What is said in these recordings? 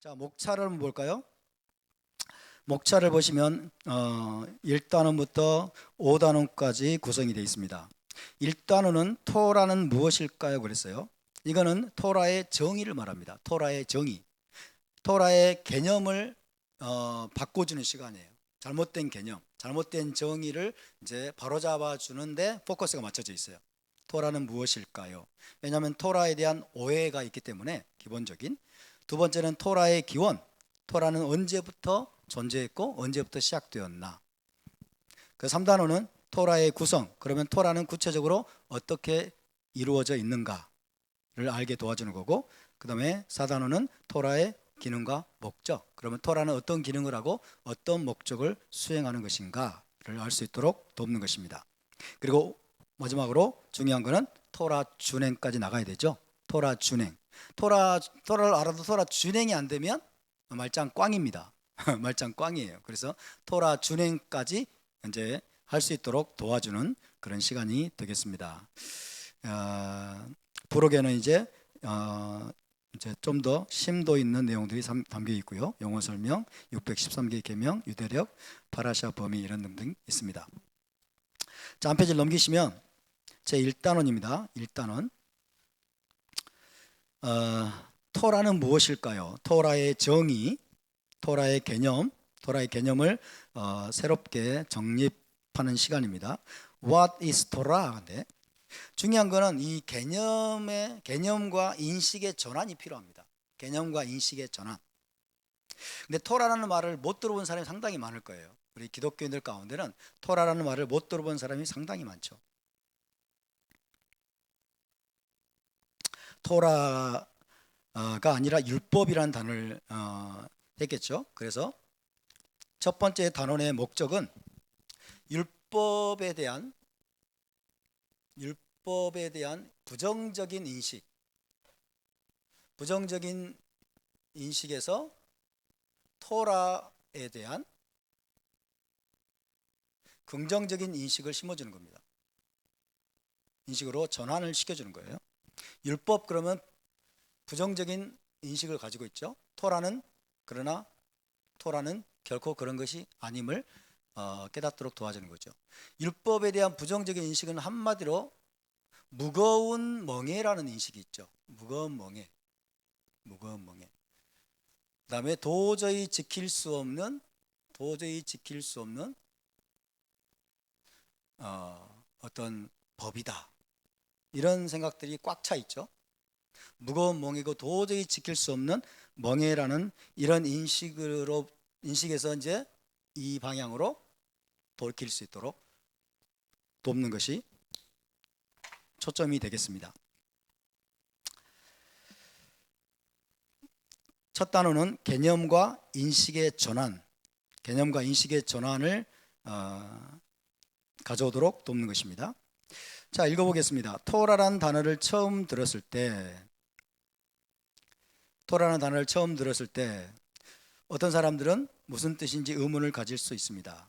자, 목차를 한번 볼까요? 목차를 보시면 1단원부터 5단원까지 구성이 되어 있습니다. 1단원은 토라는 무엇일까요? 그랬어요. 이거는 토라의 정의를 말합니다. 토라의 정의, 토라의 개념을 바꿔주는 시간이에요. 잘못된 개념, 잘못된 정의를 이제 바로잡아 주는데 포커스가 맞춰져 있어요. 토라는 무엇일까요? 왜냐하면 토라에 대한 오해가 있기 때문에 기본적인. 두 번째는 토라의 기원, 토라는 언제부터 존재했고 언제부터 시작되었나. 그 3단원은 토라의 구성, 그러면 토라는 구체적으로 어떻게 이루어져 있는가를 알게 도와주는 거고, 그 다음에 4단원은 토라의 기능과 목적, 그러면 토라는 어떤 기능을 하고 어떤 목적을 수행하는 것인가를 알 수 있도록 돕는 것입니다. 그리고 마지막으로 중요한 거는 토라 준행까지 나가야 되죠. 토라 준행. 토라를 알아도 토라 준행이 안 되면 말짱 꽝입니다. 말짱 꽝이에요. 그래서 토라 준행까지 이제 할 수 있도록 도와주는 그런 시간이 되겠습니다. 부록에는 이제 좀 더 심도 있는 내용들이 담겨 있고요. 용어 설명, 613개 계명, 유대력, 파라샤 범위 이런 등등 있습니다. 자, 한 페이지를 넘기시면 제 1단원입니다. 1단원. 토라는 무엇일까요? 토라의 정의, 토라의 개념, 토라의 개념을 새롭게 정립하는 시간입니다. What is Torah? 근데 중요한 거는 이 개념과 인식의 전환이 필요합니다. 개념과 인식의 전환. 근데 토라라는 말을 못 들어본 사람이 상당히 많을 거예요. 우리 기독교인들 가운데는 토라라는 말을 못 들어본 사람이 상당히 많죠. 토라가 아니라 율법이라는 단어를 했겠죠. 그래서 첫 번째 단원의 목적은 율법에 대한 부정적인 인식에서 토라에 대한 긍정적인 인식을 심어주는 겁니다. 인식으로 전환을 시켜주는 거예요. 율법 그러면 부정적인 인식을 가지고 있죠. 그러나 토라는 결코 그런 것이 아님을 깨닫도록 도와주는 거죠. 율법에 대한 부정적인 인식은 한마디로 무거운 멍에라는 인식이 있죠. 무거운 멍에. 그 다음에 도저히 지킬 수 없는 어떤 법이다. 이런 생각들이 꽉 차 있죠. 무거운 멍이고 도저히 지킬 수 없는 멍에라는 이런 인식에서 이제 이 방향으로 돌이킬 수 있도록 돕는 것이 초점이 되겠습니다. 첫 단어는 개념과 인식의 전환을 가져오도록 돕는 것입니다. 자, 읽어보겠습니다. 토라라는 단어를 처음 들었을 때 어떤 사람들은 무슨 뜻인지 의문을 가질 수 있습니다.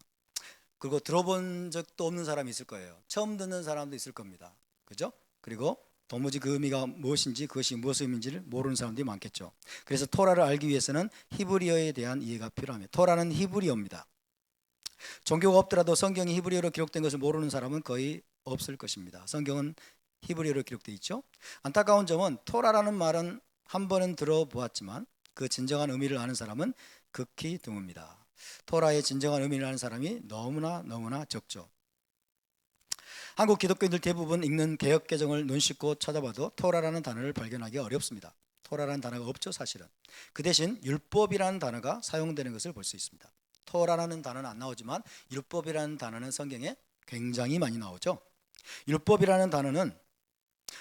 그리고 들어본 적도 없는 사람이 있을 거예요. 처음 듣는 사람도 있을 겁니다. 그죠? 그리고 도무지 그 의미가 무엇인지, 그것이 무엇의 의미인지를 모르는 사람들이 많겠죠. 그래서 토라를 알기 위해서는 히브리어에 대한 이해가 필요합니다. 토라는 히브리어입니다. 종교가 없더라도 성경이 히브리어로 기록된 것을 모르는 사람은 거의 없을 것입니다. 성경은 히브리어로 기록되어 있죠. 안타까운 점은 토라라는 말은 한 번은 들어보았지만 그 진정한 의미를 아는 사람은 극히 드뭅니다. 토라의 진정한 의미를 아는 사람이 너무나 적죠. 한국 기독교인들 대부분 읽는 개역개정을 눈 씻고 찾아봐도 토라라는 단어를 발견하기 어렵습니다. 토라라는 단어가 없죠, 사실은. 그 대신 율법이라는 단어가 사용되는 것을 볼 수 있습니다. 토라라는 단어는 안 나오지만 율법이라는 단어는 성경에 굉장히 많이 나오죠. 율법이라는 단어는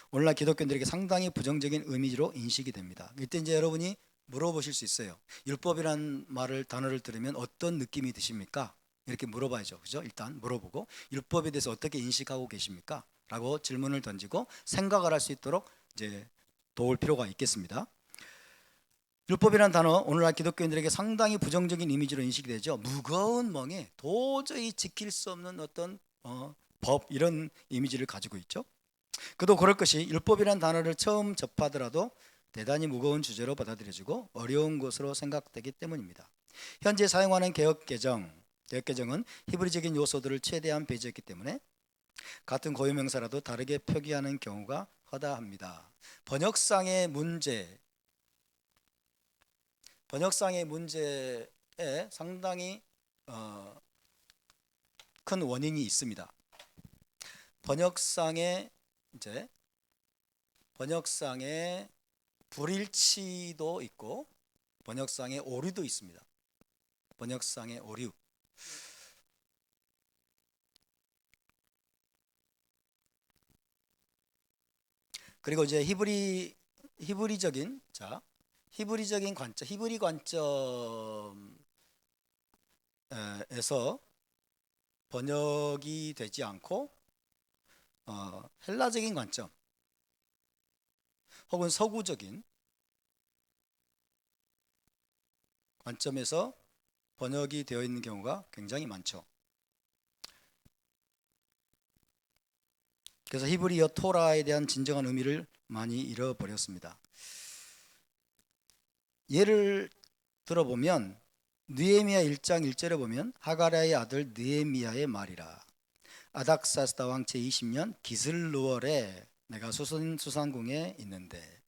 오늘날 기독교인들에게 상당히 부정적인 의미로 인식이 됩니다. 이때 이제 여러분이 물어보실 수 있어요. 율법이라는 단어를 들으면 어떤 느낌이 드십니까? 이렇게 물어봐야죠. 그죠? 일단 물어보고 율법에 대해서 어떻게 인식하고 계십니까? 라고 질문을 던지고 생각을 할 수 있도록 이제 도울 필요가 있겠습니다. 율법이라는 단어 오늘날 기독교인들에게 상당히 부정적인 이미지로 인식이 되죠. 무거운 멍에 도저히 지킬 수 없는 어떤 법 이런 이미지를 가지고 있죠. 그도 그럴 것이 율법이라는 단어를 처음 접하더라도 대단히 무거운 주제로 받아들여지고 어려운 것으로 생각되기 때문입니다. 현재 사용하는 개혁개정은 히브리적인 요소들을 최대한 배제했기 때문에 같은 고유명사라도 다르게 표기하는 경우가 허다합니다. 번역상의 문제에 상당히 큰 원인이 있습니다. 번역상의 불일치도 있고 번역상의 오류도 있습니다. 번역상의 오류. 그리고 이제 히브리적인 관점, 히브리 관점에서 번역이 되지 않고 헬라적인 관점 혹은 서구적인 관점에서 번역이 되어 있는 경우가 굉장히 많죠. 그래서 히브리어 토라에 대한 진정한 의미를 많이 잃어버렸습니다. 예를 들어보면 느헤미야 1장 1절에 보면 하가랴의 아들 느헤미야의 말이라. 아닥사스다 왕 제20년 기슬루월에 내가 수산궁에 있는데,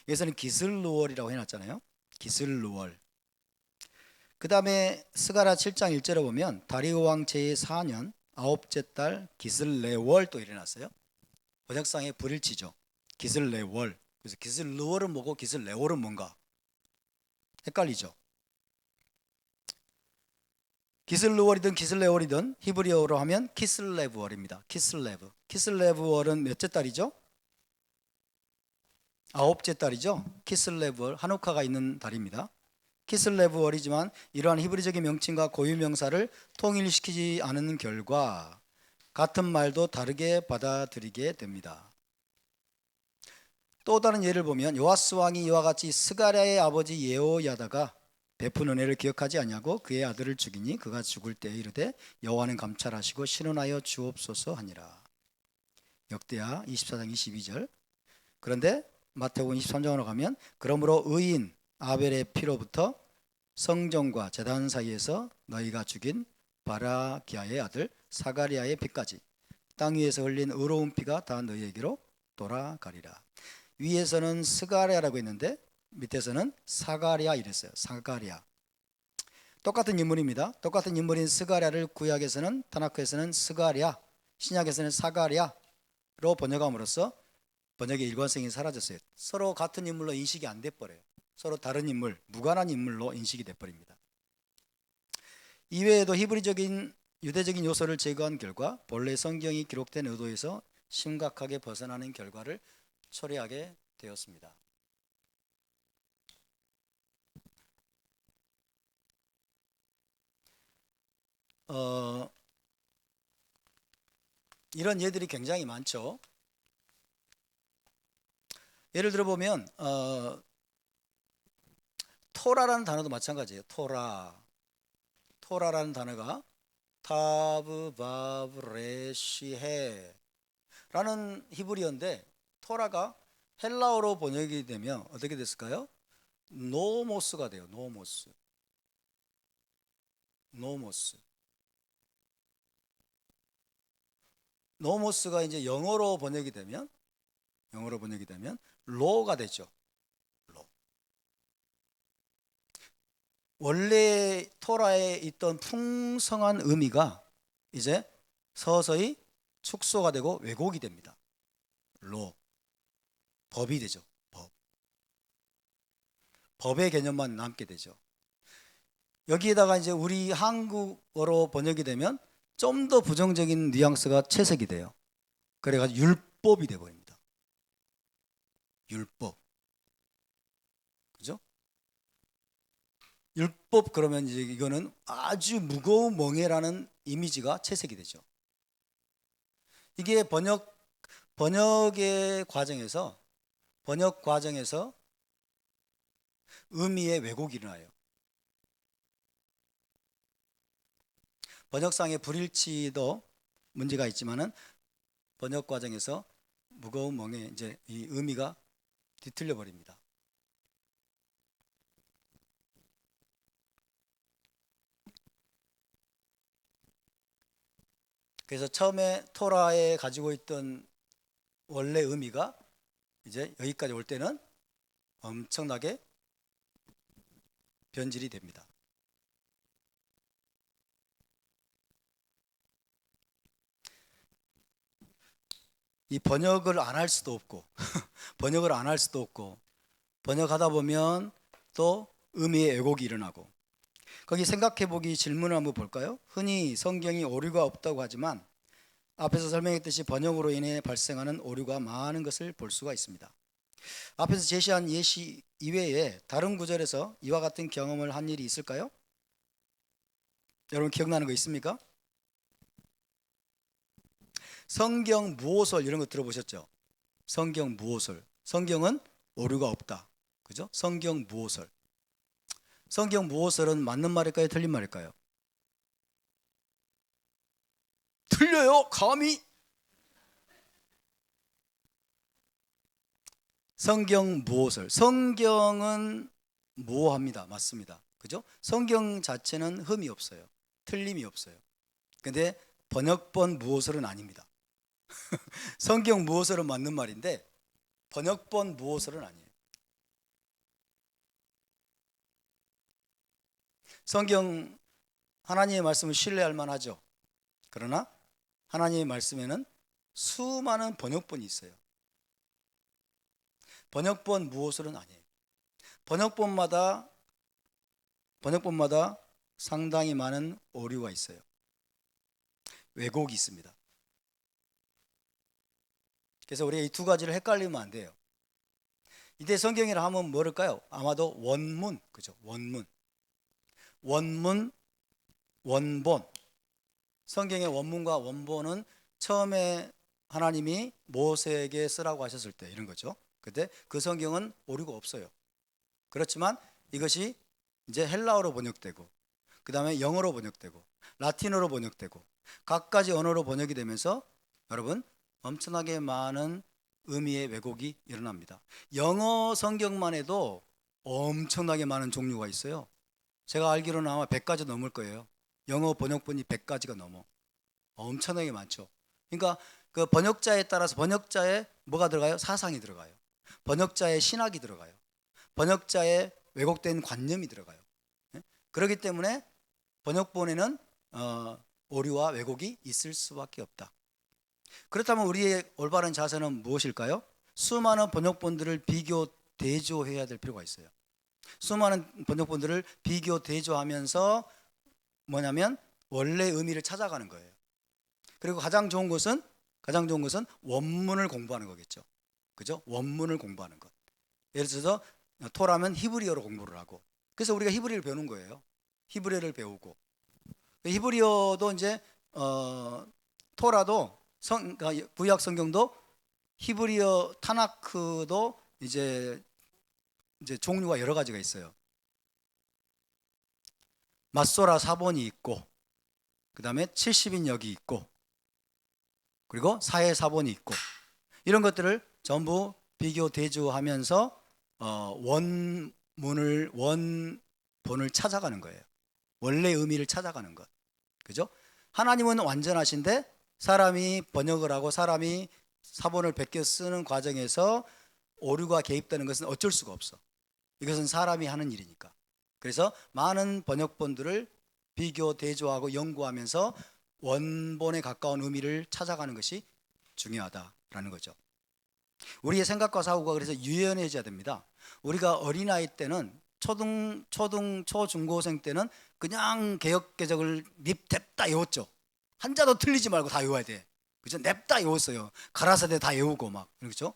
여기서는 기슬루월이라고 해놨잖아요. 기슬루월. 그 다음에 스가랴 7장 1절에 보면 다리오 왕 제4년 9째 달 기슬레월 또 일어났어요. 번역상의 불일치죠. 기슬레월. 그래서 기슬루월은 뭐고 기슬레월은 뭔가 헷갈리죠. 기슬루월이든 기슬레월이든 히브리어로 하면 키슬레브월입니다. 키슬레브월은 몇째 달이죠? 9째 달이죠. 키슬레브월, 한우카가 있는 달입니다. 키슬레브월이지만 이러한 히브리적인 명칭과 고유명사를 통일시키지 않은 결과 같은 말도 다르게 받아들이게 됩니다. 또 다른 예를 보면 요아스 왕이 이와 같이 스가랴의 아버지 예호야다가 베푼 은혜를 기억하지 아니하고 그의 아들을 죽이니 그가 죽을 때에 이르되 여호와는 감찰하시고 신원하여 주옵소서 하니라. 역대하 24장 22절. 그런데 마태복음 23장으로 가면 그러므로 의인 아벨의 피로부터 성전과 제단 사이에서 너희가 죽인 바라기야의 아들 사가리아의 피까지 땅 위에서 흘린 의로운 피가 다 너희에게로 돌아가리라. 위에서는 스가랴라고 했는데 밑에서는 사가랴 이랬어요. 사가랴. 똑같은 인물입니다. 똑같은 인물인 스가랴를 구약에서는, 타나크에서는 스가랴, 신약에서는 사가랴로 번역함으로써 번역의 일관성이 사라졌어요. 서로 같은 인물로 인식이 안 돼버려요. 서로 다른 인물, 무관한 인물로 인식이 돼버립니다. 이외에도 히브리적인 유대적인 요소를 제거한 결과 본래 성경이 기록된 의도에서 심각하게 벗어나는 결과를 초래하게 되었습니다. 이런 예들이 굉장히 많죠. 예를 들어 보면 토라라는 단어도 마찬가지예요. 토라라는 단어가 타브 바브 레시헤 라는 히브리어인데 토라가 헬라어로 번역이 되면 어떻게 됐을까요? 노모스가 돼요. 노모스가 이제 영어로 번역이 되면 로가 되죠. 로. 원래 토라에 있던 풍성한 의미가 이제 서서히 축소가 되고 왜곡이 됩니다. 로. 법이 되죠. 법의 개념만 남게 되죠. 여기에다가 이제 우리 한국어로 번역이 되면 좀 더 부정적인 뉘앙스가 채색이 돼요. 그래가지고 율법이 돼버립니다. 율법. 그죠? 율법 그러면 이제 이거는 아주 무거운 멍해라는 이미지가 채색이 되죠. 이게 번역의 과정에서 의미의 왜곡이 일어나요. 번역상의 불일치도 문제가 있지만은 번역 과정에서 무거운 멍에 이제 이 의미가 뒤틀려 버립니다. 그래서 처음에 토라에 가지고 있던 원래 의미가 이제 여기까지 올 때는 엄청나게 변질이 됩니다. 이 번역을 안 할 수도 없고 번역을 안 할 수도 없고 번역하다 보면 또 의미의 왜곡이 일어나고 거기 생각해보기 질문을 한번 볼까요? 흔히 성경이 오류가 없다고 하지만 앞에서 설명했듯이 번역으로 인해 발생하는 오류가 많은 것을 볼 수가 있습니다. 앞에서 제시한 예시 이외에 다른 구절에서 이와 같은 경험을 한 일이 있을까요? 여러분 기억나는 거 있습니까? 성경 무호설 이런 거 들어보셨죠? 성경 무호설. 성경은 오류가 없다. 그죠? 성경 무호설. 성경 무호설은 맞는 말일까요? 틀린 말일까요? 틀려요? 감히? 성경 무호설. 성경은 모호합니다. 맞습니다. 그죠? 성경 자체는 흠이 없어요. 틀림이 없어요. 근데 번역본 무호설은 아닙니다. 성경 무호설은 맞는 말인데 번역본 무호설은 아니에요. 성경 하나님의 말씀을 신뢰할 만하죠. 그러나 하나님의 말씀에는 수많은 번역본이 있어요. 번역본 무호설은 아니에요. 번역본마다 상당히 많은 오류가 있어요. 왜곡이 있습니다. 그래서 우리가 이 두 가지를 헷갈리면 안 돼요. 이때 성경이라 하면 뭐랄까요? 아마도 원문, 그죠? 원문, 원본. 성경의 원문과 원본은 처음에 하나님이 모세에게 쓰라고 하셨을 때 이런 거죠. 그때 그 성경은 오류가 없어요. 그렇지만 이것이 이제 헬라어로 번역되고 그 다음에 영어로 번역되고 라틴어로 번역되고 각가지 언어로 번역이 되면서 여러분 엄청나게 많은 의미의 왜곡이 일어납니다. 영어 성경만 해도 엄청나게 많은 종류가 있어요. 제가 알기로는 아마 100가지 넘을 거예요. 영어 번역본이 100가지가 넘어. 엄청나게 많죠. 그러니까 그 번역자에 따라서 번역자에 뭐가 들어가요? 사상이 들어가요. 번역자의 신학이 들어가요. 번역자의 왜곡된 관념이 들어가요. 그렇기 때문에 번역본에는 오류와 왜곡이 있을 수밖에 없다. 그렇다면 우리의 올바른 자세는 무엇일까요? 수많은 번역본들을 비교 대조해야 될 필요가 있어요. 수많은 번역본들을 비교 대조하면서 뭐냐면 원래 의미를 찾아가는 거예요. 그리고 가장 좋은 것은 원문을 공부하는 거겠죠. 그죠? 원문을 공부하는 것. 예를 들어서 토라면 히브리어로 공부를 하고 그래서 우리가 히브리어를 배우는 거예요. 히브리어를 배우고 히브리어도 이제 토라도 그러니까 구약 성경도 히브리어 타나크도 이제 종류가 여러 가지가 있어요. 마소라 사본이 있고 그 다음에 70인역이 있고 그리고 사회 사본이 있고 이런 것들을 전부 비교 대조하면서 원본을 찾아가는 거예요. 원래 의미를 찾아가는 것. 그죠? 하나님은 완전하신데 사람이 번역을 하고 사람이 사본을 베껴 쓰는 과정에서 오류가 개입되는 것은 어쩔 수가 없어. 이것은 사람이 하는 일이니까. 그래서 많은 번역본들을 비교 대조하고 연구하면서 원본에 가까운 의미를 찾아가는 것이 중요하다라는 거죠. 우리의 생각과 사고가 그래서 유연해져야 됩니다. 우리가 어린아이 때는 초중고생 때는 그냥 개역개적을 냅다 외웠죠. 한자도 틀리지 말고 다 외워야 돼. 그죠? 냅다 외웠어요. 가라사대 다 외우고 막 그렇죠?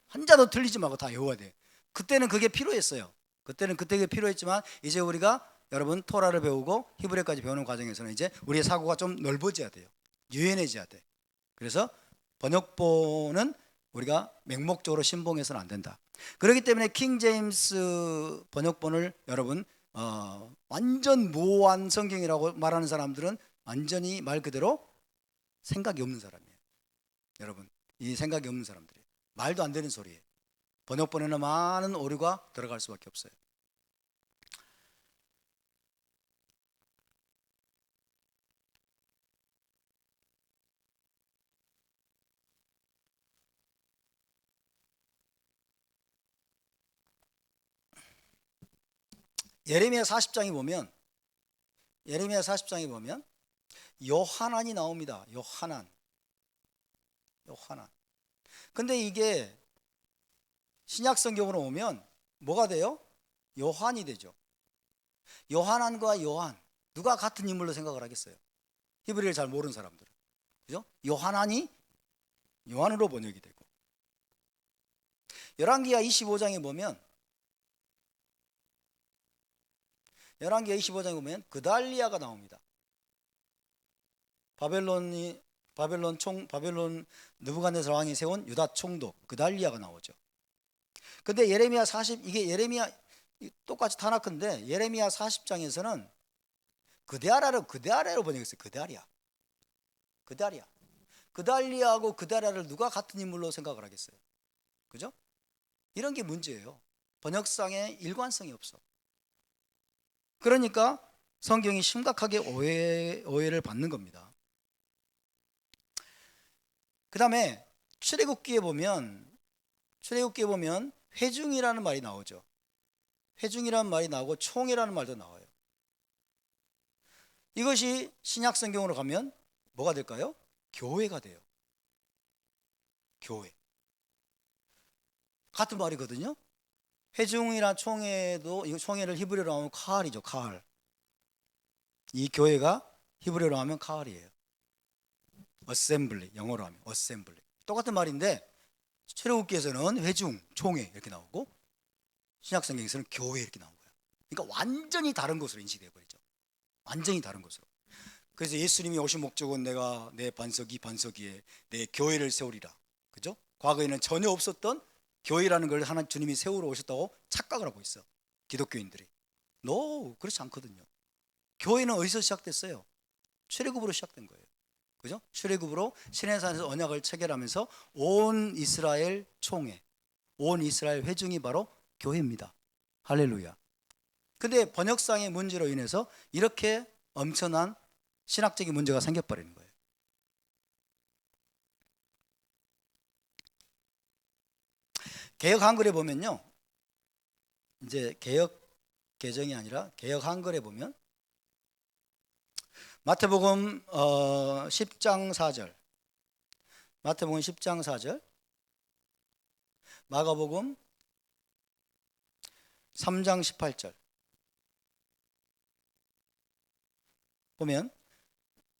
한자도 틀리지 말고 다 외워야 돼. 그때는 그게 필요했어요. 그때는 그게 필요했지만 이제 우리가 여러분 토라를 배우고 히브리어까지 배우는 과정에서는 이제 우리의 사고가 좀 넓어져야 돼요. 유연해져야 돼. 그래서 번역본은 우리가 맹목적으로 신봉해서는 안 된다. 그렇기 때문에 킹 제임스 번역본을 여러분 완전 모호한 성경이라고 말하는 사람들은 완전히 말 그대로 생각이 없는 사람이에요. 여러분 이 생각이 없는 사람들이에요. 말도 안 되는 소리예요. 번역본에는 많은 오류가 들어갈 수밖에 없어요. 예레미야 40장에 보면 요하난이 나옵니다. 요하난. 근데 이게 신약 성경으로 오면 뭐가 돼요? 요한이 되죠. 요하난과 요한, 누가 같은 인물로 생각을 하겠어요? 히브리를 잘 모르는 사람들은. 그죠? 요하난이 요한으로 번역이 되고, 열왕기하 25장에 보면 그달리아가 나옵니다. 바벨론 느부갓네살 왕이 세운 유다 총독 그달리아가 나오죠. 근데 이게 예레미야 똑같이 타나크인데 예레미야 40장에서는 그데아라로 번역했어요. 그달리아하고 그데아라를 누가 같은 인물로 생각을 하겠어요? 그죠? 이런 게 문제예요. 번역상에 일관성이 없어. 그러니까 성경이 심각하게 오해를 받는 겁니다. 그 다음에 출애굽기에 보면 회중이라는 말이 나오죠. 회중이라는 말이 나오고 총회라는 말도 나와요. 이것이 신약 성경으로 가면 뭐가 될까요? 교회가 돼요. 교회. 같은 말이거든요. 회중이나 총회도, 이 총회를 히브리어로 하면 카할이죠. 카할. 이 교회가 히브리어로 하면 카할이에요. 어셈블리, 영어로 하면 어셈블리. 똑같은 말인데 출애굽기에서는 회중, 총회 이렇게 나오고 신약 성경에서는 교회 이렇게 나온 거예요. 그러니까 완전히 다른 것으로 인식되어 버리죠. 완전히 다른 것으로. 그래서 예수님이 오신 목적은 내가 내 반석 위에 내 교회를 세우리라. 그죠? 과거에는 전혀 없었던 교회라는 걸 하나님 주님이 세우러 오셨다고 착각을 하고 있어. 기독교인들이. 그렇지 않거든요. 교회는 어디서 시작됐어요? 출애굽으로 시작된 거예요. 그죠? 출애굽으로 시내산에서 언약을 체결하면서 온 이스라엘 총회, 온 이스라엘 회중이 바로 교회입니다. 할렐루야. 근데 번역상의 문제로 인해서 이렇게 엄청난 신학적인 문제가 생겨버리는 거예요. 개역 한글에 보면요, 이제 개역 개정이 아니라 개역 한글에 보면 마태복음 10장 4절, 마태복음 10장 4절, 마가복음 3장 18절 보면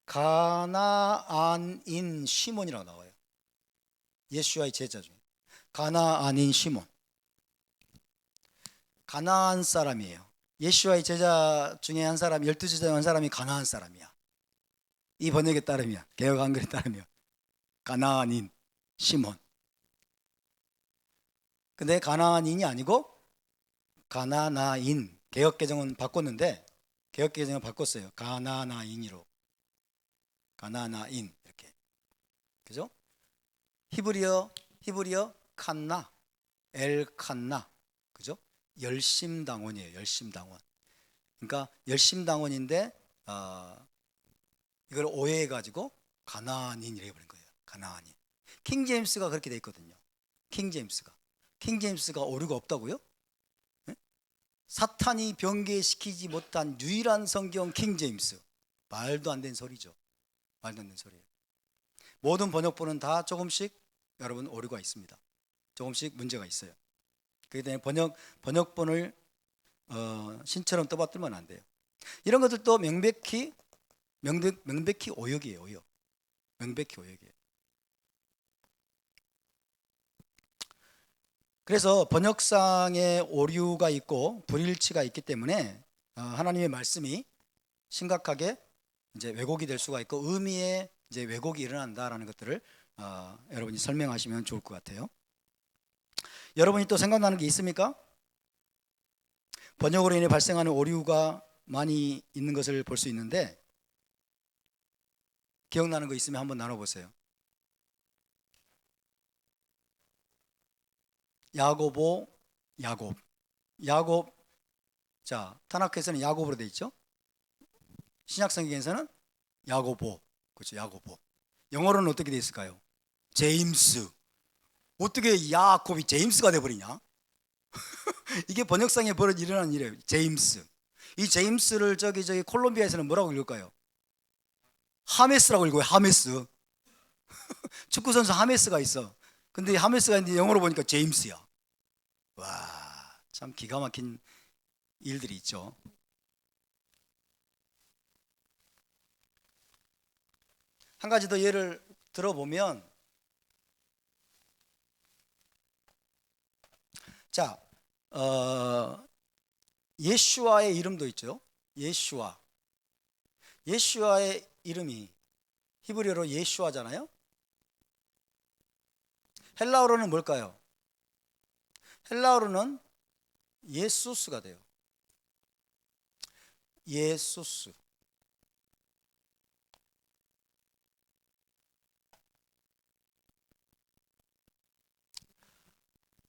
가나안인 시몬이라고 나와요. 예수와의 제자 중에 가나안인 시몬, 가나안 사람이에요. 예수와의 제자 중에 한 사람, 12제자 중 한 사람이 가나안 사람이야. 이 번역에 따르면, 개역 한글에 따르면 가나안인 시몬. 근데 가나안인이 아니고 가나나인. 개역 개정은 바꿨어요. 가나나인으로. 가나나인 이렇게. 그죠? 히브리어 칸나, 엘칸나. 그죠? 열심당원이에요. 열심당원. 그러니까 열심당원인데 이걸 오해해가지고 가나안인이라고 해버린 거예요. 가나안인. 킹제임스가 그렇게 돼 있거든요. 킹제임스가 오류가 없다고요? 네? 사탄이 변개시키지 못한 유일한 성경 킹제임스. 말도 안 되는 소리죠. 말도 안 되는 소리예요. 모든 번역본은 다 조금씩 여러분 오류가 있습니다. 조금씩 문제가 있어요. 그렇기 때문에 번역본을 신처럼 떠받들면 안 돼요. 이런 것들도 명백히 오역이에요. 명백히 오역이에요. 그래서 번역상에 오류가 있고 불일치가 있기 때문에 하나님의 말씀이 심각하게 이제 왜곡이 될 수가 있고 의미에 이제 왜곡이 일어난다라는 것들을 여러분이 설명하시면 좋을 것 같아요. 여러분이 또 생각나는 게 있습니까? 번역으로 인해 발생하는 오류가 많이 있는 것을 볼 수 있는데 기억나는 거 있으면 한번 나눠보세요. 야곱. 자, 타나크에서는 야곱으로 되어 있죠. 신약성경에서는 야고보. 그렇죠. 야고보. 영어로는 어떻게 되어 있을까요? 제임스. 어떻게 야곱이 제임스가 돼버리냐? 이게 번역상에 일어난 일이에요. 제임스. 이 제임스를 저기 콜롬비아에서는 뭐라고 읽을까요? 하메스라고 읽어요. 하메스. 축구 선수 하메스가 있어. 근데 하메스가 이제 영어로 보니까 제임스야. 와, 참 기가 막힌 일들이 있죠. 한 가지 더 예를 들어보면, 자, 예슈아의 이름도 있죠. 예슈아. 예슈아의 이름이 히브리어로 예슈아잖아요. 헬라어로는 뭘까요? 헬라어로는 예수스가 돼요. 예수스.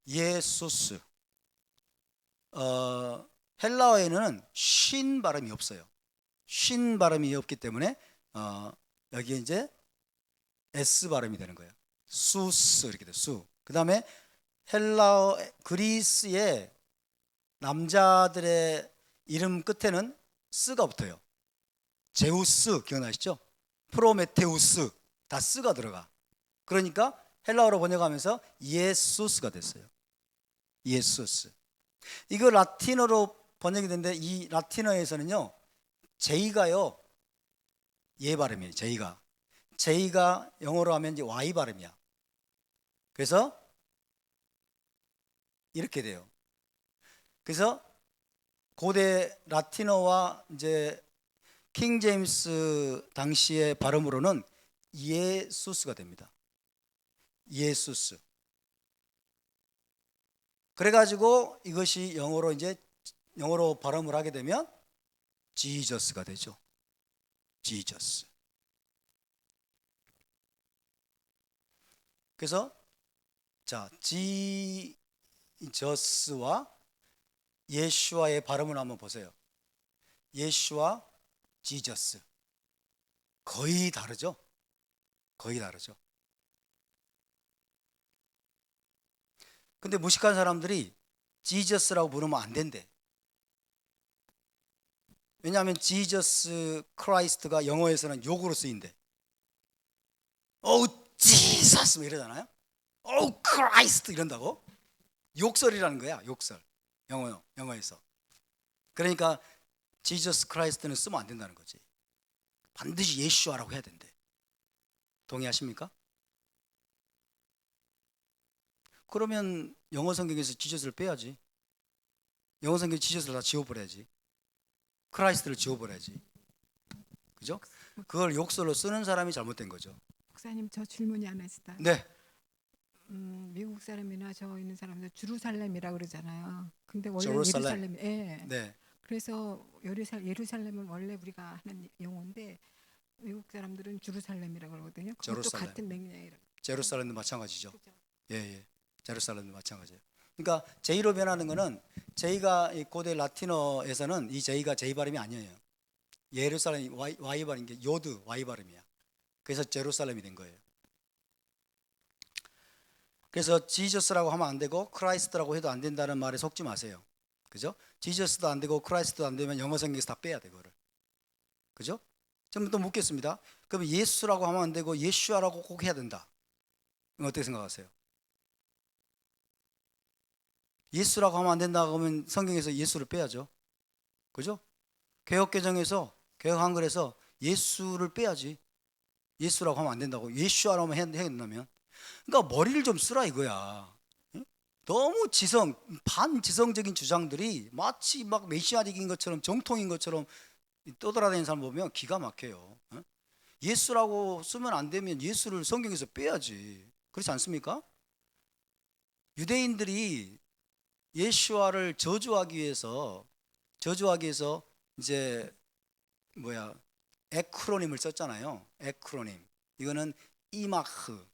예수스. 헬라어에는 쉰 발음이 없어요. 쉰 발음이 없기 때문에 여기에 이제 S 발음이 되는 거예요. 수스 이렇게 돼요. 수. 그 다음에 헬라어 그리스의 남자들의 이름 끝에는 스가 붙어요. 제우스 기억나시죠? 프로메테우스 다 스가 들어가. 그러니까 헬라어로 번역하면서 예수스가 됐어요. 예수스. 이거 라틴어로 번역이 됐는데 이 라틴어에서는요 J가요 예 발음이에요. J가 영어로 하면 이제 Y 발음이야. 그래서 이렇게 돼요. 그래서 고대 라틴어와 이제 킹 제임스 당시의 발음으로는 예수스가 됩니다. 예수스. 그래가지고 이것이 영어로 발음을 하게 되면 지저스가 되죠. 지저스. 그래서 자, 지저스와 예슈아의 발음을 한번 보세요. 예슈아, 지저스. 거의 다르죠? 거의 다르죠. 근데 무식한 사람들이 지저스라고 부르면 안 된대. 왜냐하면 지저스 크라이스트가 영어에서는 욕으로 쓰인대. 어우 지저스 뭐 이러잖아요. 어우 크라이스트 이런다고. 욕설이라는 거야. 욕설. 영어에서. 그러니까 지저스 크라이스트는 쓰면 안 된다는 거지. 반드시 예슈아라고 해야 된대. 동의하십니까? 그러면 영어 성경에서 지저스를 빼야지. 영어 성경 지저스를 다 지워버려야지. 크라이스트를 지워버려야지. 그죠? 그걸 욕설로 쓰는 사람이 잘못된 거죠. 목사님, 저 질문이 하나 있어요. 네. 미국 사람이나 저 있는 사람들 주루살렘이라 그러잖아요. 근데 원래 제루살렘. 예루살렘. 예. 네. 그래서 예루살렘은 원래 우리가 하는 용어인데 미국 사람들은 주루살렘이라고 그러거든요. 그것도 제루살렘. 같은 맥락이라. 제루살렘도 마찬가지죠. 그죠? 예. 제루살렘도 마찬가지예요. 그러니까 J로 변하는 거는 J가 고대 라틴어에서는 이 J가 J 발음이 아니에요. 예루살렘이 Y 발음인 게 요드 Y 발음이야. 그래서 제루살렘이 된 거예요. 그래서 지저스라고 하면 안 되고 크라이스트라고 해도 안 된다는 말에 속지 마세요. 그죠? 지저스도 안 되고 크라이스트도 안 되면 영어 성경에서 다 빼야 돼 그거를. 그죠? 좀 더 묻겠습니다. 그럼 예수라고 하면 안 되고 예슈아라고 꼭 해야 된다. 어떻게 생각하세요? 예수라고 하면 안 된다 그러면 성경에서 예수를 빼야죠. 그죠? 개혁개정에서 개혁 한글에서 예수를 빼야지. 예수라고 하면 안 된다고. 예슈아라고 해야 된다면. 그러니까 머리를 좀 쓰라 이거야. 응? 너무 반지성적인 주장들이 마치 막 메시아적인 것처럼 정통인 것처럼 떠돌아다니는 사람 보면 기가 막혀요. 응? 예수라고 쓰면 안 되면 예수를 성경에서 빼야지. 그렇지 않습니까? 유대인들이 예슈아를 저주하기 위해서 이제 에크로님을 썼잖아요. 에크로님. 이거는 이마흐,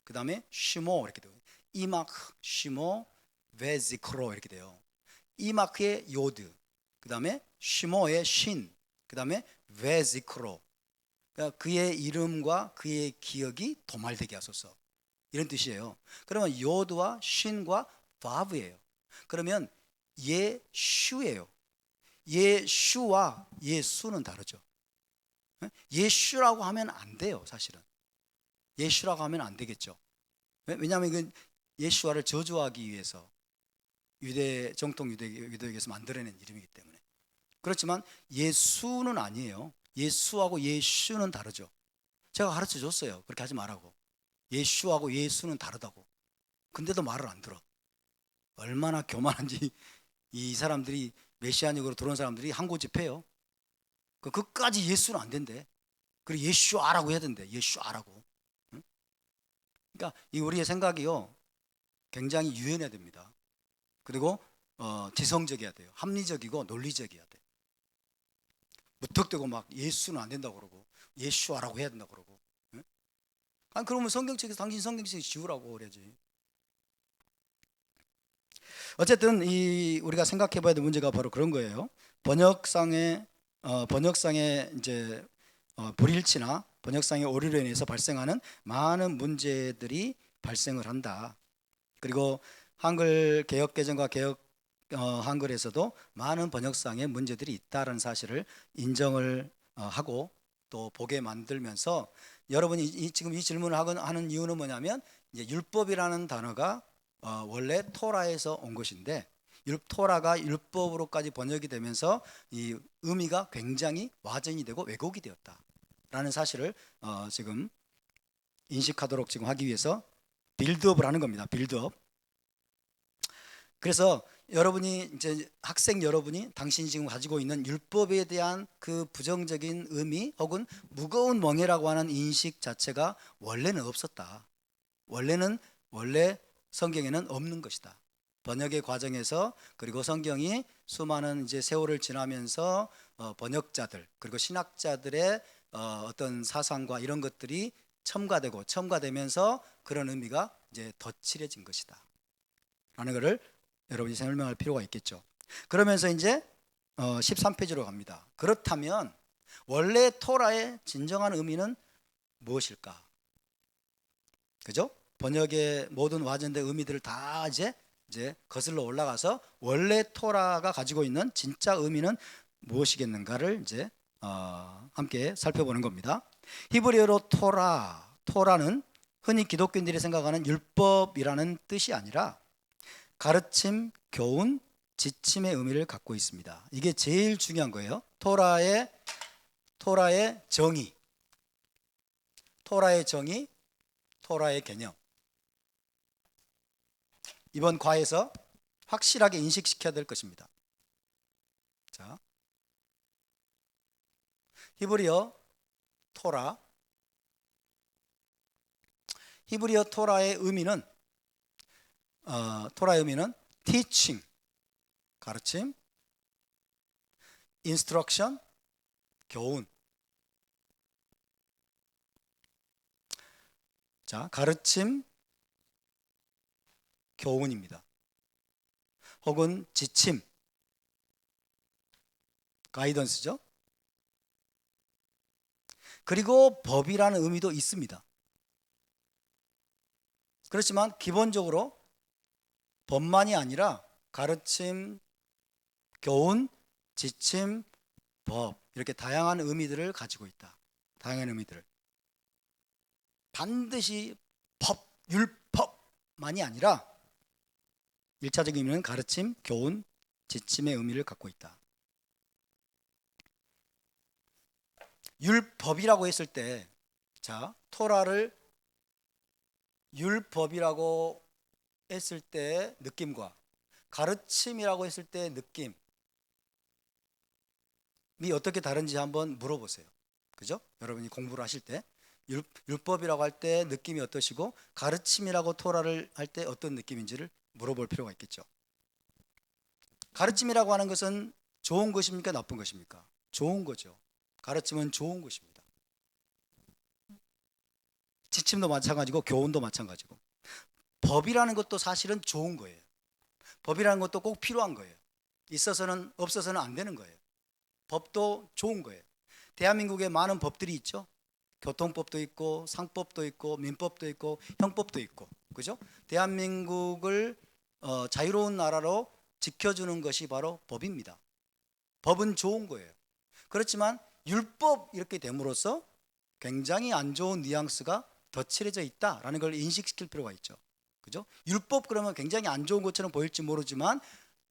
그 다음에 시모 이렇게 돼요. 이마흐, 시모, 베지크로 이렇게 돼요. 이마크의 요드, 그 다음에 시모의 신, 그 다음에 베지크로. 그러니까 그의 이름과 그의 기억이 도말되게 하소서. 이런 뜻이에요. 그러면 요드와 신과 바브예요. 그러면 예슈예요. 예슈와 예수는 다르죠. 예슈라고 하면 안 돼요. 사실은 예슈라고 하면 안 되겠죠. 왜냐하면 이건 예슈와를 저주하기 위해서 유대 정통 유대교에서 만들어낸 이름이기 때문에. 그렇지만 예수는 아니에요. 예수하고 예슈는 다르죠. 제가 가르쳐 줬어요. 그렇게 하지 말라고. 예슈하고 예수는 다르다고. 근데도 말을 안 들어. 얼마나 교만한지. 이 사람들이 메시아닉으로 들어온 사람들이 항고 집회요. 그까지 예수는 안 된대. 그리고 예슈아라고 해야 된대. 예슈아라고. 응? 그러니까 이 우리의 생각이요 굉장히 유연해야 됩니다. 그리고 지성적이어야 돼요. 합리적이고 논리적이어야 돼. 무턱대고 막 예수는 안 된다고 그러고 예슈아라고 해야 된다고 그러고. 응? 아니 그러면 성경책에서 당신 성경책에 지우라고 그래야지. 어쨌든 이 우리가 생각해봐야 될 문제가 바로 그런 거예요. 번역상의 이제 불일치나 번역상의 오류로 인해서 발생하는 많은 문제들이 발생을 한다. 그리고 한글 개역 개정과 개역 한글에서도 많은 번역상의 문제들이 있다는 사실을 인정을 하고 또 보게 만들면서 여러분이 지금 이 질문을 하는 이유는 뭐냐면 이제 율법이라는 단어가 원래 토라에서 온 것인데 토라가 율법으로까지 번역이 되면서 이 의미가 굉장히 와전이 되고 왜곡이 되었다라는 사실을 지금 인식하도록 지금 하기 위해서 빌드업을 하는 겁니다. 빌드업. 그래서 여러분이 이제 학생 여러분이 당신이 지금 가지고 있는 율법에 대한 그 부정적인 의미 혹은 무거운 멍해라고 하는 인식 자체가 원래는 없었다. 원래 성경에는 없는 것이다. 번역의 과정에서 그리고 성경이 수많은 이제 세월을 지나면서 번역자들 그리고 신학자들의 어떤 사상과 이런 것들이 첨가되면서 그런 의미가 이제 덧칠해진 것이다. 라는 것을 여러분이 설명할 필요가 있겠죠. 그러면서 이제 13페이지로 갑니다. 그렇다면 원래 토라의 진정한 의미는 무엇일까? 그죠? 번역의 모든 와전된 의미들을 다 이제 거슬러 올라가서 원래 토라가 가지고 있는 진짜 의미는 무엇이겠는가를 이제 함께 살펴보는 겁니다. 히브리어로 토라는 흔히 기독교인들이 생각하는 율법이라는 뜻이 아니라 가르침, 교훈, 지침의 의미를 갖고 있습니다. 이게 제일 중요한 거예요. 토라의 정의, 토라의 개념. 이번 과에서 확실하게 인식시켜야 될 것입니다. 자, 히브리어 토라의 의미는 teaching, 가르침, instruction, 교훈. 자, 가르침, 교훈입니다. 혹은 지침, 가이던스죠. 그리고 법이라는 의미도 있습니다. 그렇지만 기본적으로 법만이 아니라 가르침, 교훈, 지침, 법 이렇게 다양한 의미들을 가지고 있다. 다양한 의미들을 반드시 율법만이 아니라 1차적인 의미는 가르침, 교훈, 지침의 의미를 갖고 있다. 율법이라고 했을 때, 자, 토라를 율법이라고 했을 때 느낌과 가르침이라고 했을 때 느낌이 어떻게 다른지 한번 물어보세요. 그죠? 여러분이 공부를 하실 때 율법이라고 할 때 느낌이 어떠시고 가르침이라고 토라를 할 때 어떤 느낌인지를 물어볼 필요가 있겠죠. 가르침이라고 하는 것은 좋은 것입니까? 나쁜 것입니까? 좋은 거죠. 가르침은 좋은 것입니다. 지침도 마찬가지고 교훈도 마찬가지고 법이라는 것도 사실은 좋은 거예요. 법이라는 것도 꼭 필요한 거예요. 있어서는 없어서는 안 되는 거예요. 법도 좋은 거예요. 대한민국에 많은 법들이 있죠. 교통법도 있고 상법도 있고 민법도 있고 형법도 있고 그죠? 대한민국을 자유로운 나라로 지켜주는 것이 바로 법입니다. 법은 좋은 거예요. 그렇지만 율법 이렇게 됨으로써 굉장히 안 좋은 뉘앙스가 덧칠해져 있다라는 걸 인식시킬 필요가 있죠. 그죠? 율법 그러면 굉장히 안 좋은 것처럼 보일지 모르지만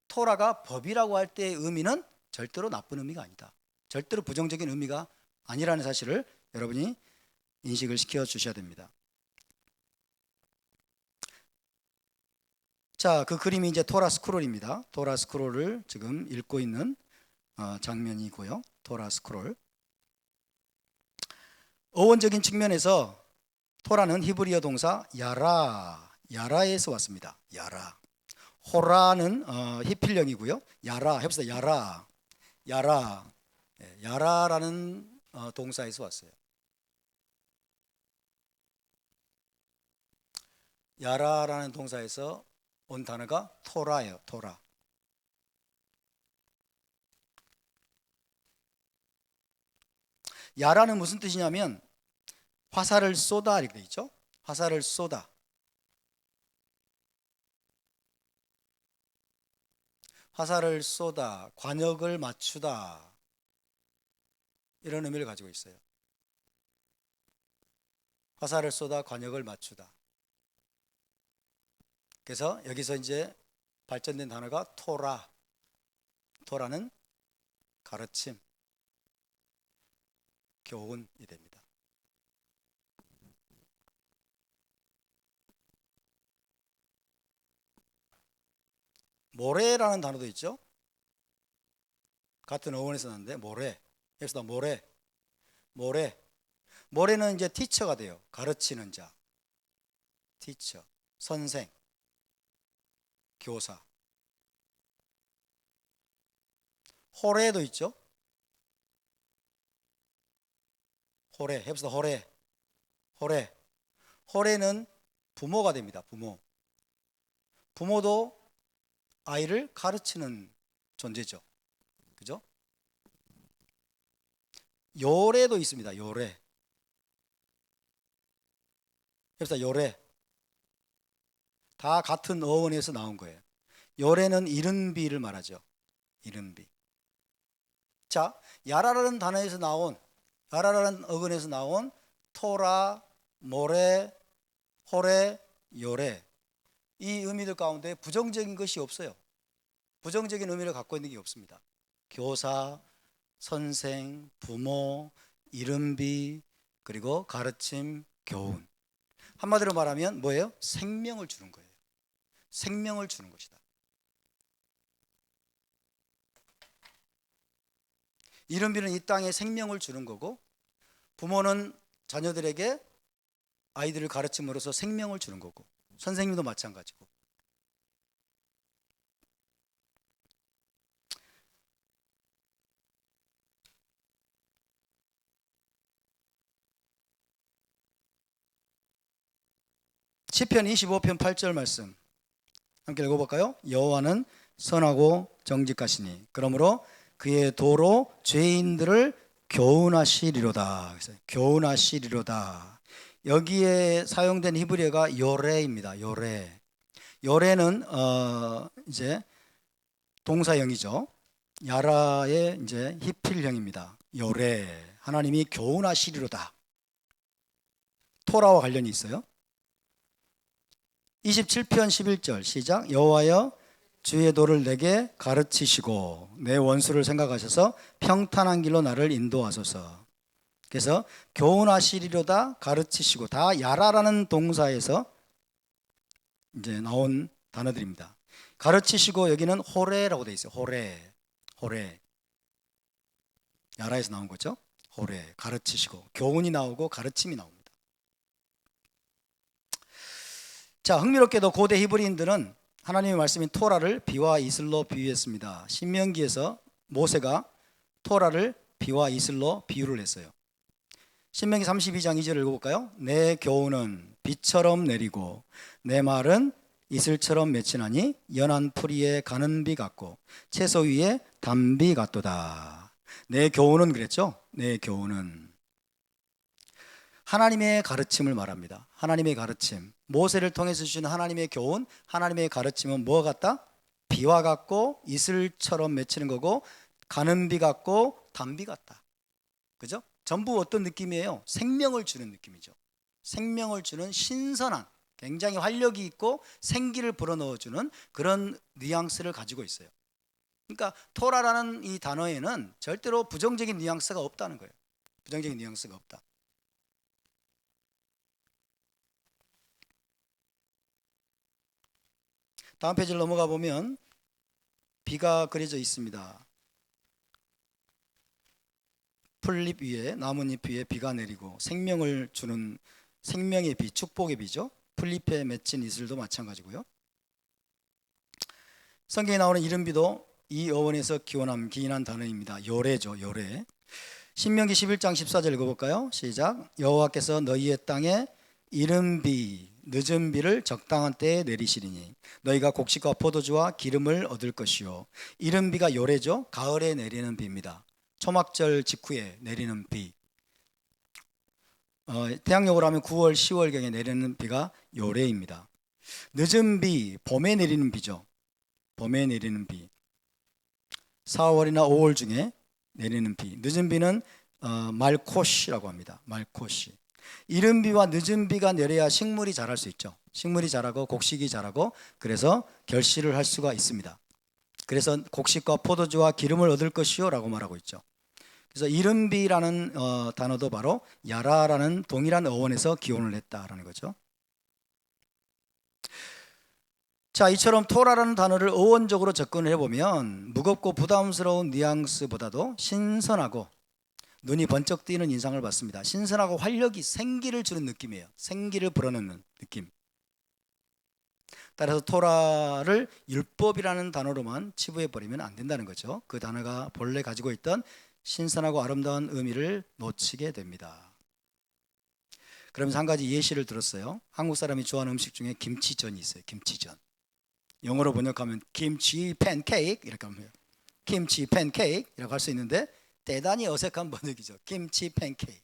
토라가 법이라고 할 때의 의미는 절대로 나쁜 의미가 아니다. 절대로 부정적인 의미가 아니라는 사실을 여러분이 인식을 시켜 주셔야 됩니다. 자, 그 그림이 이제 토라 스크롤입니다. 토라 스크롤을 지금 읽고 있는 장면이고요. 토라 스크롤. 어원적인 측면에서 토라는 히브리어 동사 야라에서 왔습니다. 야라. 호라는 히필령이고요. 야라 해봅시다. 야라라는 동사에서 왔어요. 야라라는 동사에서 온 단어가 토라예요. 토라. 야라는 무슨 뜻이냐면 화살을 쏘다 이렇게 돼 있죠. 화살을 쏘다. 화살을 쏘다, 관역을 맞추다 이런 의미를 가지고 있어요. 화살을 쏘다, 관역을 맞추다. 그래서 여기서 이제 발전된 단어가 토라. 토라는 가르침, 교훈이 됩니다. 모래라는 단어도 있죠. 같은 어원에서 났는데 모래. 여기서 모래는 이제 티처가 돼요. 가르치는 자, 티처, 선생, 교사. 호래도 있죠. 호래 해봅시다. 호래는 부모가 됩니다. 부모도 아이를 가르치는 존재죠. 그죠? 요래도 있습니다. 요래. 해봅시다. 요래. 다 같은 어원에서 나온 거예요. 요래는 이른비를 말하죠. 이른비. 자, 야라라는 단어에서 나온, 야라라는 어근에서 나온 토라, 모래, 호래, 요래, 이 의미들 가운데 부정적인 것이 없어요. 부정적인 의미를 갖고 있는 게 없습니다. 교사, 선생, 부모, 이른비, 그리고 가르침, 교훈. 한마디로 말하면 뭐예요? 생명을 주는 거예요. 생명을 주는 것이다. 이른비는 이 땅에 생명을 주는 거고, 부모는 자녀들에게 아이들을 가르침으로써 생명을 주는 거고, 선생님도 마찬가지고. 시편 25편 8절 말씀 함께 읽어볼까요? 여호와는 선하고 정직하시니 그러므로 그의 도로 죄인들을 교훈하시리로다. 교훈하시리로다. 여기에 사용된 히브리어가 요레입니다. 요레는 이제 동사형이죠. 야라의 이제 히필형입니다. 요레. 하나님이 교훈하시리로다. 토라와 관련이 있어요. 27편 11절 시작. 여호와여 주의 도를 내게 가르치시고 내 원수를 생각하셔서 평탄한 길로 나를 인도하소서. 그래서 교훈하시리로다, 가르치시고, 다 야라라는 동사에서 이제 나온 단어들입니다. 가르치시고 여기는 호레라고 되어 있어요. 호레. 야라에서 나온 거죠. 호레, 가르치시고, 교훈이 나오고 가르침이 나옵니다. 자, 흥미롭게도 고대 히브리인들은 하나님의 말씀인 토라를 비와 이슬로 비유했습니다. 신명기에서 모세가 토라를 비와 이슬로 비유를 했어요. 신명기 32장 2절을 읽어볼까요? 내 교훈은 비처럼 내리고 내 말은 이슬처럼 맺히나니 연한 풀이에 가는 비 같고 채소 위에 담비 같도다. 내 교훈은 그랬죠? 내 교훈은 하나님의 가르침을 말합니다. 하나님의 가르침, 모세를 통해서 주시는 하나님의 교훈, 하나님의 가르침은 뭐와 같다? 비와 같고 이슬처럼 맺히는 거고 가는 비 같고 단비 같다. 그죠? 전부 어떤 느낌이에요? 생명을 주는 느낌이죠. 생명을 주는 신선한, 굉장히 활력이 있고 생기를 불어넣어주는 그런 뉘앙스를 가지고 있어요. 그러니까 토라라는 이 단어에는 절대로 부정적인 뉘앙스가 없다는 거예요. 부정적인 뉘앙스가 없다. 다음 페이지를 넘어가 보면 비가 그려져 있습니다. 풀잎 위에, 나뭇잎 위에 비가 내리고 생명을 주는 생명의 비, 축복의 비죠. 풀잎에 맺힌 이슬도 마찬가지고요. 성경에 나오는 이른비도 이 어원에서 기인한 단어입니다. 요래죠, 요래. 신명기 11장 14절 읽어볼까요? 시작. 여호와께서 너희의 땅에 이른비, 늦은 비를 적당한 때에 내리시리니 너희가 곡식과 포도주와 기름을 얻을 것이요. 이른비가 요래죠. 가을에 내리는 비입니다. 초막절 직후에 내리는 비. 태양력으로 하면 9월, 10월경에 내리는 비가 요래입니다. 늦은 비, 봄에 내리는 비죠. 봄에 내리는 비. 4월이나 5월 중에 내리는 비. 늦은 비는 말코시라고 합니다. 말코시. 이른 비와 늦은 비가 내려야 식물이 자랄 수 있죠. 식물이 자라고 곡식이 자라고, 그래서 결실을 할 수가 있습니다. 그래서 곡식과 포도주와 기름을 얻을 것이요 라고 말하고 있죠. 그래서 이른 비라는 단어도 바로 야라라는 동일한 어원에서 기원을 했다라는 거죠. 자, 이처럼 토라라는 단어를 어원적으로 접근을 해보면 무겁고 부담스러운 뉘앙스보다도 신선하고 눈이 번쩍 띄는 인상을 받습니다. 신선하고 활력이, 생기를 주는 느낌이에요. 생기를 불어넣는 느낌. 따라서 토라를 율법이라는 단어로만 치부해버리면 안 된다는 거죠. 그 단어가 본래 가지고 있던 신선하고 아름다운 의미를 놓치게 됩니다. 그러면서 한 가지 예시를 들었어요. 한국 사람이 좋아하는 음식 중에 김치전이 있어요. 김치전. 영어로 번역하면 김치 팬케이크 이렇게 하면 김치 팬케이크라고 할 수 있는데 대단히 어색한 번역이죠. 김치 팬케이크.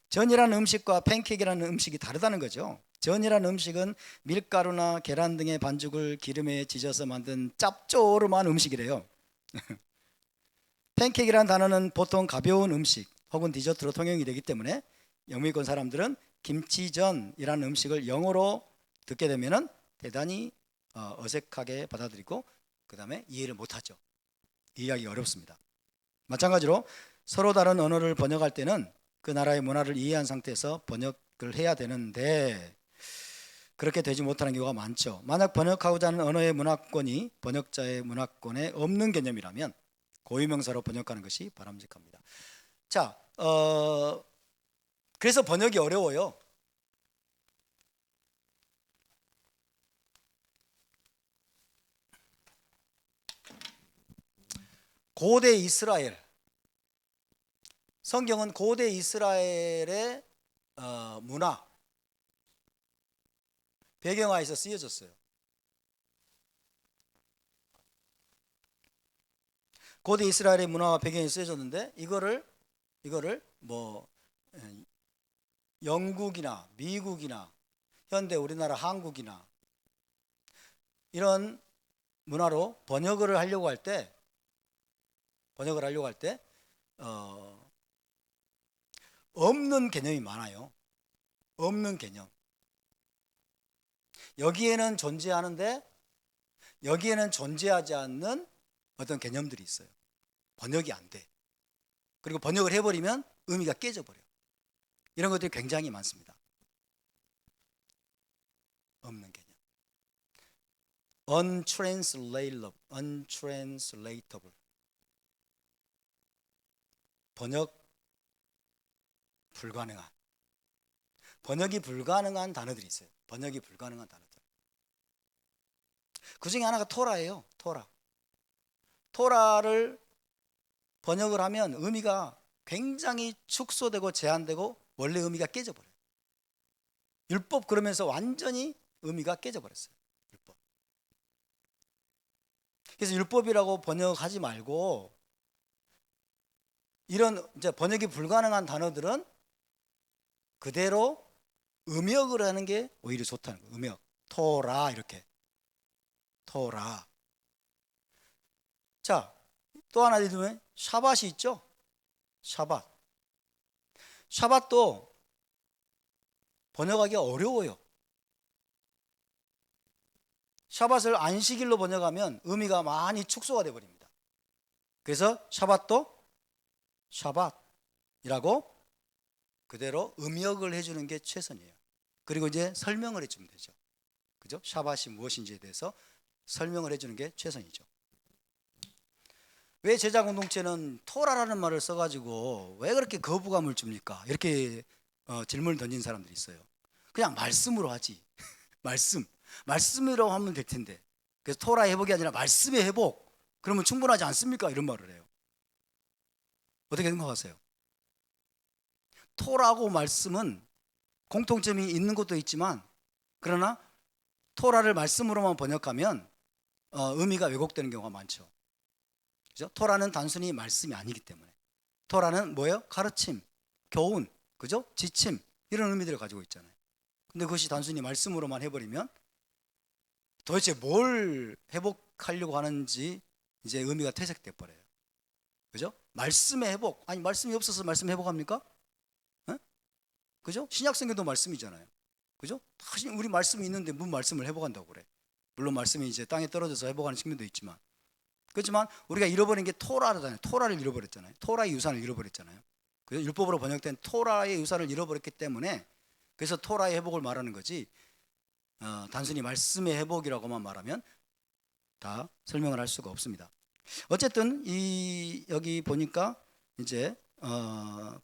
전이라는 음식과 팬케이크라는 음식이 다르다는 거죠. 전이라는 음식은 밀가루나 계란 등의 반죽을 기름에 지져서 만든 짭조름한 음식이래요. 팬케이크라는 단어는 보통 가벼운 음식 혹은 디저트로 통용이 되기 때문에 영미권 사람들은 김치전이라는 음식을 영어로 듣게 되면은 대단히 어색하게 받아들이고 그 다음에 이해를 못하죠. 이해하기 어렵습니다. 마찬가지로 서로 다른 언어를 번역할 때는 그 나라의 문화를 이해한 상태에서 번역을 해야 되는데 그렇게 되지 못하는 경우가 많죠. 만약 번역하고자 하는 언어의 문화권이 번역자의 문화권에 없는 개념이라면 고유명사로 번역하는 것이 바람직합니다. 자, 그래서 번역이 어려워요. 고대 이스라엘, 성경은 고대 이스라엘의 문화, 배경화에서 쓰여졌어요. 고대 이스라엘의 문화와 배경이 쓰여졌는데 이거를 뭐 영국이나 미국이나 현대 우리나라 한국이나 이런 문화로 번역을 하려고 할 때 없는 개념이 많아요. 없는 개념. 여기에는 존재하는데 여기에는 존재하지 않는 어떤 개념들이 있어요. 번역이 안 돼. 그리고 번역을 해버리면 의미가 깨져버려. 이런 것들이 굉장히 많습니다. 없는 개념. untranslatable. 번역 불가능한. 번역이 불가능한 단어들이 있어요. 번역이 불가능한 단어들. 그 중에 하나가 토라예요. 토라를 번역을 하면 의미가 굉장히 축소되고 제한되고 원래 의미가 깨져버려요. 율법 그러면서 완전히 의미가 깨져버렸어요. 율법. 그래서 율법이라고 번역하지 말고 이런 이제 번역이 불가능한 단어들은 그대로 음역을 하는 게 오히려 좋다는 거예요. 음역. 토라 이렇게. 토라. 자, 또 하나 예를 들면 샤밧이 있죠. 샤밧. 샤밧도 번역하기가 어려워요. 샤밧을 안식일로 번역하면 의미가 많이 축소가 되어 버립니다. 그래서 샤밧도 샤밧이라고 그대로 음역을 해주는 게 최선이에요. 그리고 이제 설명을 해주면 되죠. 그죠? 샤밧이 무엇인지에 대해서 설명을 해주는 게 최선이죠. 왜 제자 공동체는 토라라는 말을 써가지고 왜 그렇게 거부감을 줍니까? 이렇게 질문을 던진 사람들이 있어요. 그냥 말씀으로 하지. 말씀으로 하면 될 텐데. 그래서 토라의 회복이 아니라 말씀의 회복. 그러면 충분하지 않습니까? 이런 말을 해요. 어떻게 생각하세요? 토라하고 말씀은 공통점이 있는 것도 있지만, 그러나 토라를 말씀으로만 번역하면 의미가 왜곡되는 경우가 많죠. 그죠? 토라는 단순히 말씀이 아니기 때문에. 토라는 뭐예요? 가르침, 교훈, 그죠? 지침, 이런 의미들을 가지고 있잖아요. 근데 그것이 단순히 말씀으로만 해버리면 도대체 뭘 회복하려고 하는지 이제 의미가 퇴색돼 버려요. 그죠? 말씀의 회복. 아니, 말씀이 없어서 말씀 회복합니까? 에? 그죠? 신약성경도 말씀이잖아요. 그죠? 우리 말씀이 있는데 무슨 말씀을 회복한다고 그래. 물론 말씀이 이제 땅에 떨어져서 회복하는 측면도 있지만, 그렇지만 우리가 잃어버린 게 토라잖아요. 토라를 잃어버렸잖아요. 토라의 유산을 잃어버렸잖아요. 그죠? 율법으로 번역된 토라의 유산을 잃어버렸기 때문에, 그래서 토라의 회복을 말하는 거지, 단순히 말씀의 회복이라고만 말하면 다 설명을 할 수가 없습니다. 어쨌든 여기 보니까 이제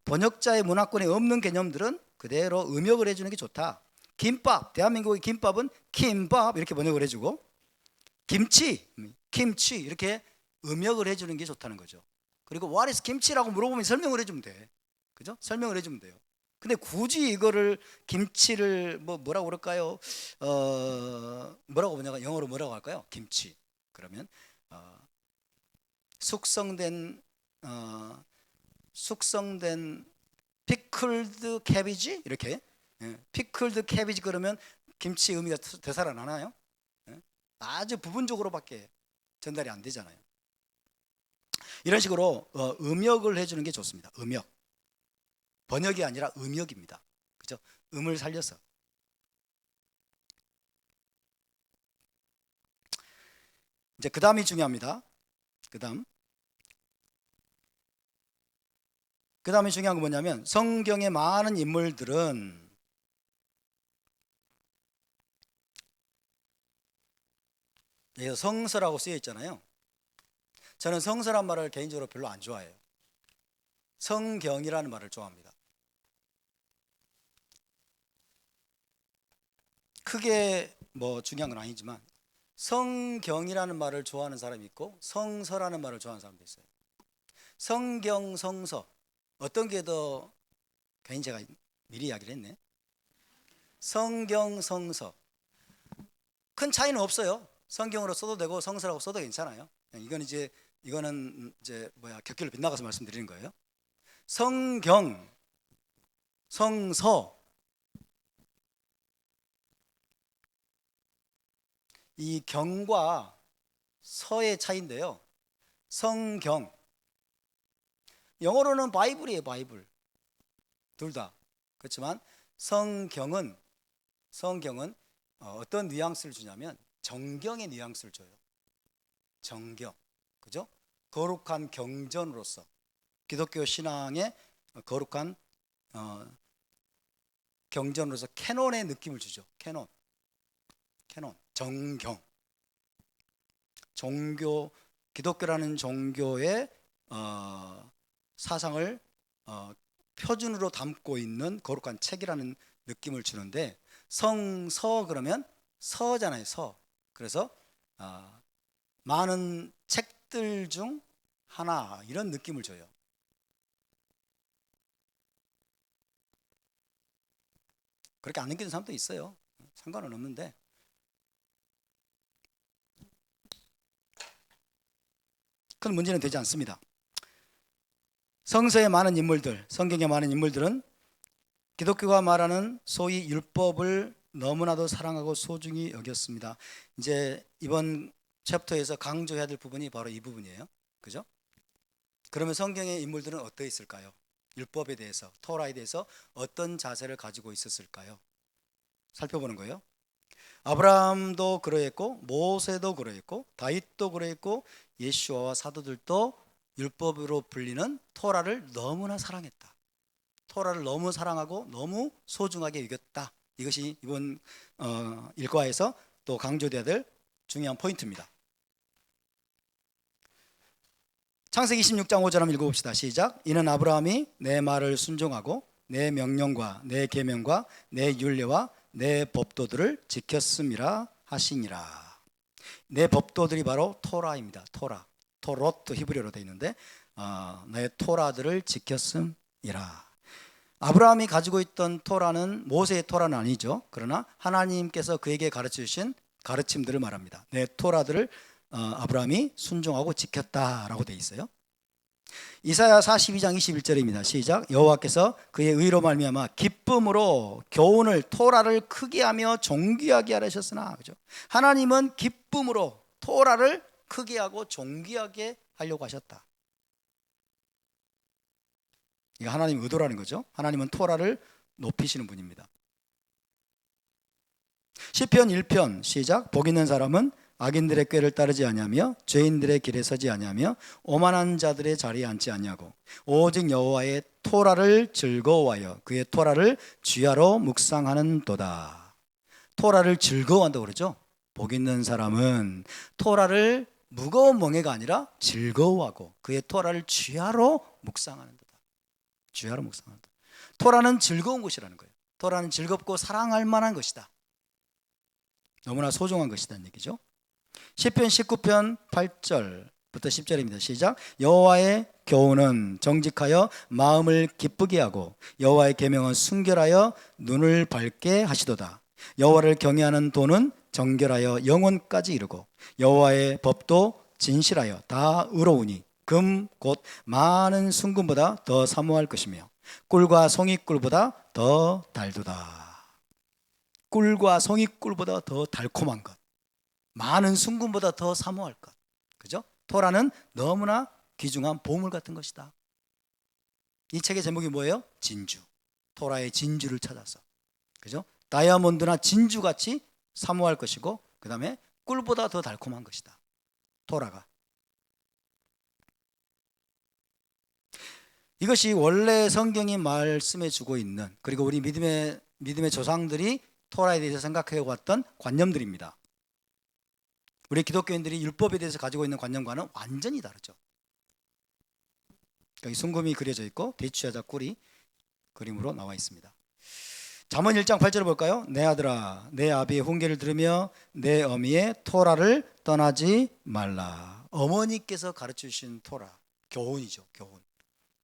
번역자의 문화권에 없는 개념들은 그대로 음역을 해주는 게 좋다. 김밥, 대한민국의 김밥은 김밥 이렇게 번역을 해주고, 김치 이렇게 음역을 해주는 게 좋다는 거죠. 그리고 what is 김치라고 물어보면 설명을 해주면 돼. 그죠? 설명을 해주면 돼요. 근데 굳이 이거를 김치를 뭐라고 그럴까요? 뭐라고 번역, 영어로 뭐라고 할까요? 김치. 그러면 숙성된 피클드 캐비지 이렇게, 피클드 캐비지 그러면 김치 의미가 되살아나나요? 아주 부분적으로밖에 전달이 안 되잖아요. 이런 식으로 음역을 해주는 게 좋습니다. 음역. 번역이 아니라 음역입니다. 그죠? 음을 살려서. 이제 그 다음이 중요합니다. 그 다음에 중요한 건 뭐냐면, 성경의 많은 인물들은 여기서 성서라고 쓰여 있잖아요. 저는 성서란 말을 개인적으로 별로 안 좋아해요. 성경이라는 말을 좋아합니다. 크게 중요한 건 아니지만 성경이라는 말을 좋아하는 사람이 있고 성서라는 말을 좋아하는 사람도 있어요. 성경, 성서 어떤 게 더, 괜히 제가 미리 이야기를 했네. 성경, 성서 큰 차이는 없어요. 성경으로 써도 되고 성서라고 써도 괜찮아요. 이거는 이제 격결로 빗나가서 말씀드리는 거예요. 성경, 성서, 이 경과 서의 차이인데요. 성경, 영어로는 바이블이에요. 바이블. 둘 다. 그렇지만 성경은 어떤 뉘앙스를 주냐면 정경의 뉘앙스를 줘요. 정경. 그죠? 거룩한 경전으로서 기독교 신앙의 거룩한 경전으로서 캐논의 느낌을 주죠. 캐논. 정경. 기독교라는 종교의 사상을 표준으로 담고 있는 거룩한 책이라는 느낌을 주는데, 성서 그러면 서잖아요. 서. 그래서 많은 책들 중 하나, 이런 느낌을 줘요. 그렇게 안 느끼는 사람도 있어요. 상관은 없는데, 큰 문제는 되지 않습니다. 성서의 많은 인물들, 성경의 많은 인물들은 기독교가 말하는 소위 율법을 너무나도 사랑하고 소중히 여겼습니다. 이제 이번 챕터에서 강조해야 될 부분이 바로 이 부분이에요. 그죠? 그러면 성경의 인물들은 어떠 있을까요? 율법에 대해서, 토라에 대해서 어떤 자세를 가지고 있었을까요? 살펴보는 거예요. 아브라함도 그러했고, 모세도 그러했고, 다윗도 그러했고, 예수와 사도들도 율법으로 불리는 토라를 너무나 사랑했다. 토라를 너무 사랑하고 너무 소중하게 여겼다. 이것이 이번 일과에서 또 강조되어야 될 중요한 포인트입니다. 창세기 26장 5절 한번 읽어봅시다. 시작. 이는 아브라함이 내 말을 순종하고 내 명령과 내 계명과 내 율례와 내 법도들을 지켰음이라 하시니라. 내 법도들이 바로 토라입니다. 토로트 히브리어로 되어 있는데 내 토라들을 지켰음이라. 아브라함이 가지고 있던 토라는 모세의 토라는 아니죠. 그러나 하나님께서 그에게 가르쳐 주신 가르침들을 말합니다. 내 토라들을 아브라함이 순종하고 지켰다라고 되어 있어요. 이사야 42장 21절입니다. 시작. 여호와께서 그의 의로 말미암아 기쁨으로 교훈을 토라를 크게 하며 존귀하게 하셨으나, 그죠? 하나님은 기쁨으로 토라를 크게 하고 존귀하게 하려고 하셨다. 이게 하나님의 의도라는 거죠. 하나님은 토라를 높이시는 분입니다. 시편 1편 시작. 복 있는 사람은 악인들의 꾀를 따르지 아니하며 죄인들의 길에 서지 아니하며 오만한 자들의 자리에 앉지 아니하고 오직 여호와의 토라를 즐거워하여 그의 토라를 주야로 묵상하는도다. 토라를 즐거워한다고 그러죠. 복 있는 사람은 토라를 무거운 멍에가 아니라 즐거워하고 그의 토라를 주야로 묵상하는도다. 주야로 묵상한다. 토라는 즐거운 것이라는 거예요. 토라는 즐겁고 사랑할 만한 것이다. 너무나 소중한 것이라는 얘기죠. 시편 19편 8절부터 10절입니다. 시작. 여호와의 교훈은 정직하여 마음을 기쁘게 하고 여호와의 계명은 순결하여 눈을 밝게 하시도다. 여호와를 경외하는 도는 정결하여 영혼까지 이르고 여호와의 법도 진실하여 다 의로우니 금 곧 많은 순금보다 더 사모할 것이며 꿀과 송이꿀보다 더 달도다. 꿀과 송이꿀보다 더 달콤한 것, 많은 순금보다 더 사모할 것, 그죠? 토라는 너무나 귀중한 보물 같은 것이다. 이 책의 제목이 뭐예요? 진주. 토라의 진주를 찾아서, 그죠? 다이아몬드나 진주같이 사모할 것이고, 그 다음에 꿀보다 더 달콤한 것이다. 토라가. 이것이 원래 성경이 말씀해 주고 있는, 그리고 우리 믿음의 조상들이 토라에 대해서 생각해 왔던 관념들입니다. 우리 기독교인들이 율법에 대해서 가지고 있는 관념과는 완전히 다르죠. 여기 순금이 그려져 있고 대추여자 꿀이 그림으로 나와 있습니다. 잠언 1장 8절을 볼까요? 내 아들아 내 아비의 훈계를 들으며 내 어미의 토라를 떠나지 말라. 어머니께서 가르쳐 주신 토라, 교훈이죠. 교훈.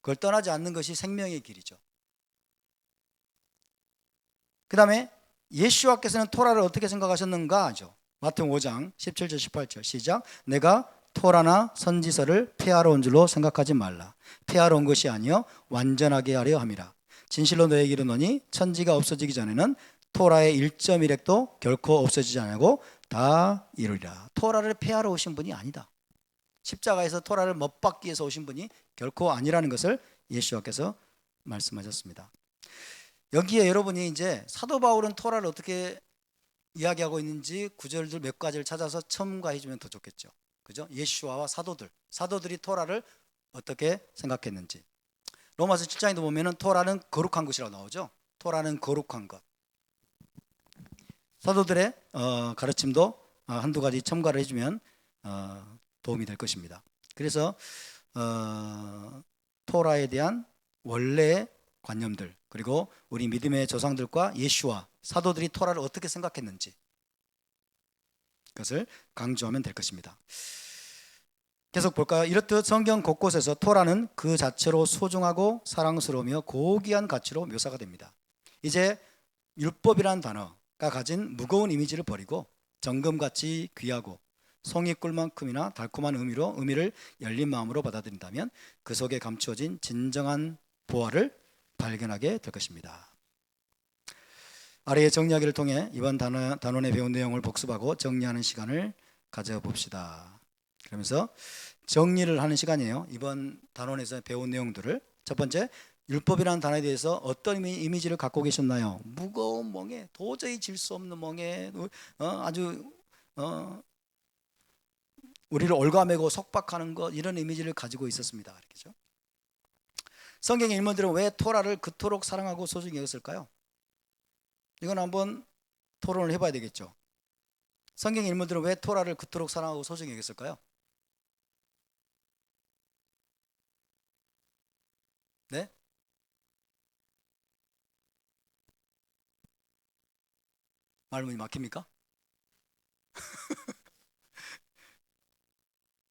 그걸 떠나지 않는 것이 생명의 길이죠. 그 다음에 예수와께서는 토라를 어떻게 생각하셨는가 하죠. 마태복음 5장 17절 18절 시작. 내가 토라나 선지서를 폐하러 온 줄로 생각하지 말라. 폐하러 온 것이 아니요 완전하게 하려 함이라. 진실로 너에게 이르노니 천지가 없어지기 전에는 토라의 1.1획도 결코 없어지지 않고 다 이루리라. 토라를 폐하러 오신 분이 아니다. 십자가에서 토라를 못 박기 위해서 오신 분이 결코 아니라는 것을 예수와께서 말씀하셨습니다. 여기에 여러분이 이제 사도 바울은 토라를 어떻게 이야기하고 있는지 구절들 몇 가지를 찾아서 첨가해 주면 더 좋겠죠. 그죠? 예수와 사도들이 토라를 어떻게 생각했는지. 로마서 7장에도 보면은 토라는 거룩한 것이라고 나오죠. 토라는 거룩한 것. 사도들의 가르침도 한두 가지 첨가를 해주면 도움이 될 것입니다. 그래서 토라에 대한 원래의 관념들, 그리고 우리 믿음의 조상들과 예수와 사도들이 토라를 어떻게 생각했는지 그것을 강조하면 될 것입니다. 계속 볼까요? 이렇듯 성경 곳곳에서 토라는 그 자체로 소중하고 사랑스러우며 고귀한 가치로 묘사가 됩니다. 이제 율법이라는 단어가 가진 무거운 이미지를 버리고 정금같이 귀하고 송이꿀만큼이나 달콤한 의미를 열린 마음으로 받아들인다면 그 속에 감추어진 진정한 보화를 발견하게 될 것입니다. 아래의 정리하기를 통해 이번 단원에 배운 내용을 복습하고 정리하는 시간을 가져봅시다. 그러면서 정리를 하는 시간이에요. 이번 단원에서 배운 내용들을. 첫 번째, 율법이라는 단어에 대해서 어떤 이미지를 갖고 계셨나요? 무거운 멍에, 도저히 질 수 없는 멍에, 아주 우리를 올가매고 속박하는 것, 이런 이미지를 가지고 있었습니다. 그렇죠? 성경의 인물들은 왜 토라를 그토록 사랑하고 소중히 여겼을까요? 이건 한번 토론을 해봐야 되겠죠. 성경의 인물들은 왜 토라를 그토록 사랑하고 소중히 여겼을까요? 네? 말문이 막힙니까?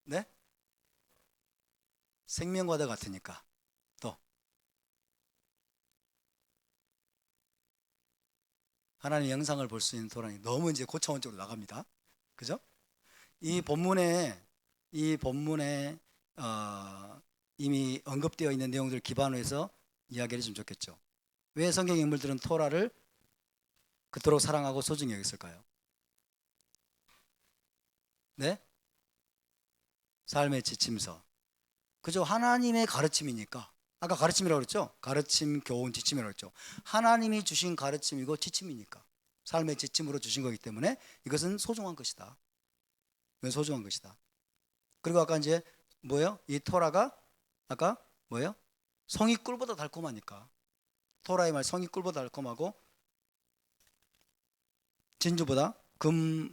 네? 생명과도 같으니까. 또 하나님의 영상을 볼 수 있는 토라니 너무 이제 고차원적으로 나갑니다. 그죠? 이 본문에 이미 언급되어 있는 내용들을 기반으로 해서 이야기를 좀 좋겠죠. 왜 성경 인물들은 토라를 그토록 사랑하고 소중히 여겼을까요? 네? 삶의 지침서. 그죠? 하나님의 가르침이니까. 아까 가르침이라고 그랬죠? 가르침, 교훈, 지침이라고 그랬죠. 하나님이 주신 가르침이고 지침이니까. 삶의 지침으로 주신 거기 때문에 이것은 소중한 것이다. 이건 소중한 것이다. 그리고 아까 이제 뭐예요? 이 토라가 아까 뭐예요? 성이 꿀보다 달콤하니까. 토라의 말 성이 꿀보다 달콤하고 진주보다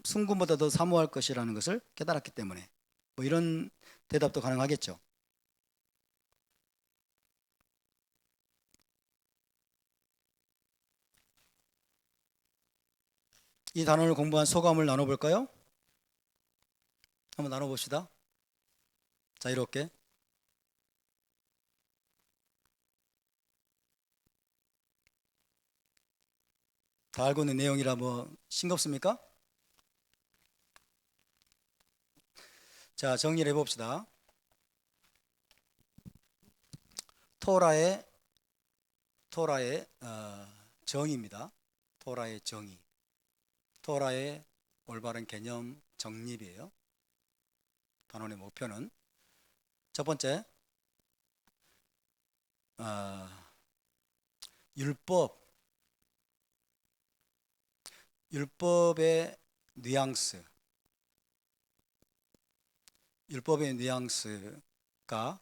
순금보다 더 사모할 것이라는 것을 깨달았기 때문에 뭐 이런 대답도 가능하겠죠. 이 단원을 공부한 소감을 나눠볼까요? 한번 나눠봅시다. 자유롭게. 다 알고 있는 내용이라 뭐 싱겁습니까? 자, 정리를 해봅시다. 토라의 정의입니다. 토라의 정의. 토라의 올바른 개념 정립이에요. 단원의 목표는 첫 번째, 율법의 뉘앙스. 율법의 뉘앙스가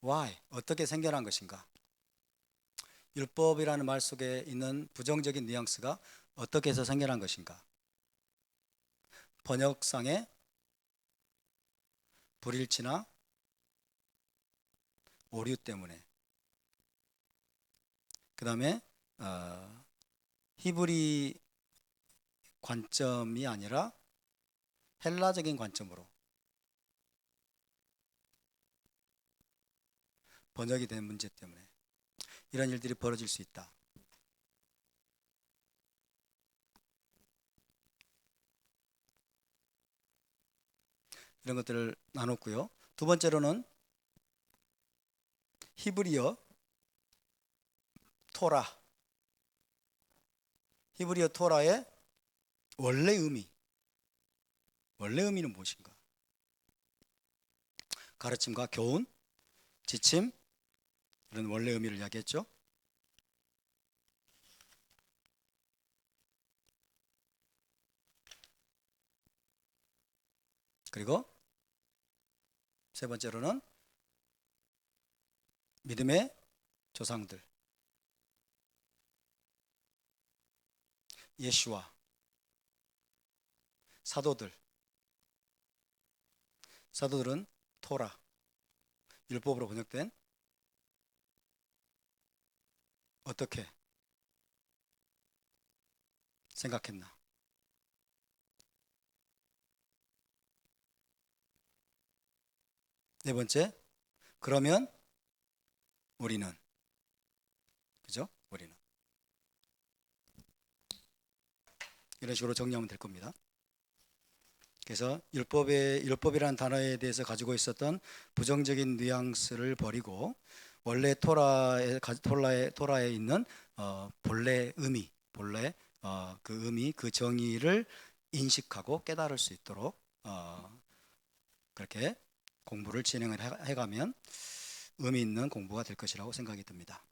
why, 어떻게 생겨난 것인가? 율법이라는 말 속에 있는 부정적인 뉘앙스가 어떻게 해서 생겨난 것인가? 번역상의 불일치나 오류 때문에. 그 다음에 히브리 관점이 아니라 헬라적인 관점으로 번역이 된 문제 때문에 이런 일들이 벌어질 수 있다. 이런 것들을 나눴고요. 두 번째로는 히브리어 토라, 히브리어 토라의 원래 의미는 무엇인가? 가르침과 교훈, 지침, 이런 원래 의미를 이야기했죠. 그리고 세 번째로는 믿음의 조상들, 예수와 사도들은 토라, 율법으로 번역된 어떻게 생각했나? 네 번째, 그러면 우리는, 그죠? 우리는 이런 식으로 정리하면 될 겁니다. 그래서 율법이라는 단어에 대해서 가지고 있었던 부정적인 뉘앙스를 버리고 원래 토라에 있는 본래 의미, 그 의미, 그 정의를 인식하고 깨달을 수 있도록 그렇게 공부를 진행을 해가면 의미 있는 공부가 될 것이라고 생각이 듭니다.